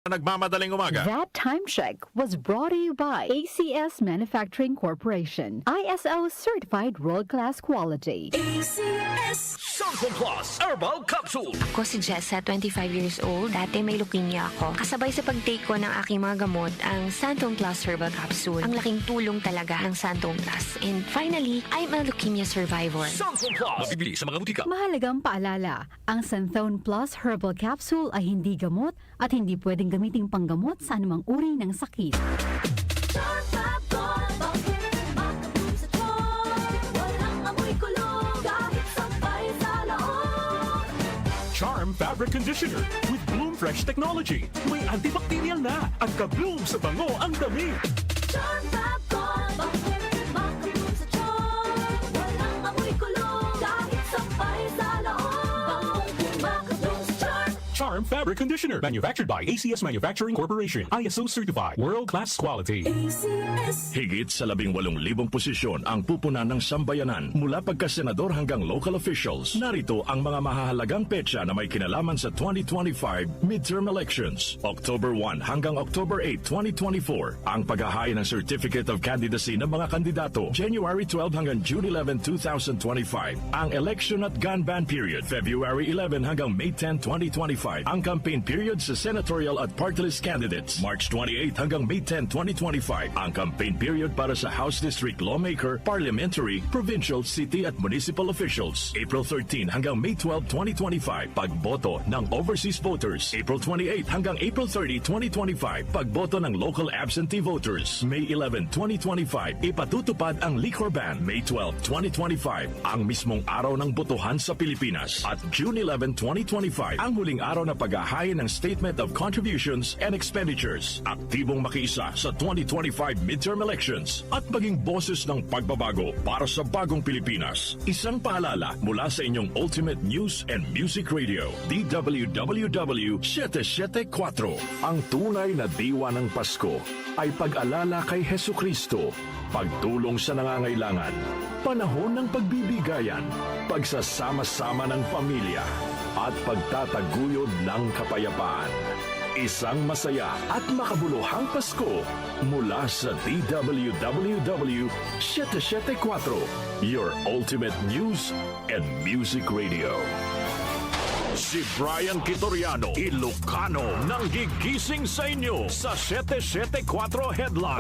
Nagmamadaling umaga. That time check was brought to you by ACS Manufacturing Corporation. ISO certified world-class quality. ACS Santon Plus Herbal Capsule. Ako si Jessa, 25 years old. Dati may leukemia ako. Kasabay sa pag-take ko ng aking mga gamot, ang Santon Plus Herbal Capsule. Ang laking tulong talaga ng Santon Plus. And finally, I'm a leukemia survivor. Santon Plus. Mabibili sa mga butika. Mahalagang paalala, ang Santhone Plus Herbal Capsule ay hindi gamot at hindi pwedeng gamiting panggamot sa anumang uri ng sakit. Charm Fabric Conditioner with Bloom Fresh Technology. May antibacterial na at ka-bloom sa bango ang dami. Charm Fab makabloom sa charm. Walang amoy kulong kahit sampay sa loob. Makabloom sa charm. Charm Fabric Conditioner. Manufactured by ACS Manufacturing Corporation. ISO certified. World-class quality. ACS Higit sa 18,000 posisyon ang pupunan ng sambayanan mula pagka-senador hanggang local officials. Narito ang mga mahahalagang petsa na may kinalaman sa 2025 midterm elections. October 1 hanggang October 8, 2024. Ang paghahain ng Certificate of Candidacy ng mga kandidato. January 12 hanggang June 11, 2025. Ang election at gun ban period. February 11 hanggang May 10, 2025. Ang campaign period sa senatorial at party list candidates. March 28 hanggang May 10, 2025. Ang campaign period para sa House District Lawmaker, Parliamentary, Provincial, City at Municipal officials. April 13 hanggang May 12, 2025. Pagboto ng overseas voters. April 28 hanggang April 30, 2025. Pagboto ng local absentee voters. May 11, 2025. Ipatutupad ang liquor ban. May 12, 2025. Ang mismong araw ng botohan sa Pilipinas. At June 11, 2025. Ang huling araw na paghahain ng Statement of Contributions and Expenditures. Aktibong makiisa sa 2025 midterm elections at maging boses ng pagbabago para sa bagong Pilipinas. Isang paalala mula sa inyong Ultimate News and Music Radio, DWWW 774. Ang tunay na diwa ng Pasko ay pag-alala kay Hesukristo, pagtulong sa nangangailangan, panahon ng pagbibigayan, pagsasama-sama ng pamilya, at pagtataguyod ng kapayapaan. Isang masaya at makabuluhang Pasko mula sa DWWW 774, your ultimate news and music radio. Si Brian Kitoriano, Ilocano, nang gigising sa inyo sa 774 Headline.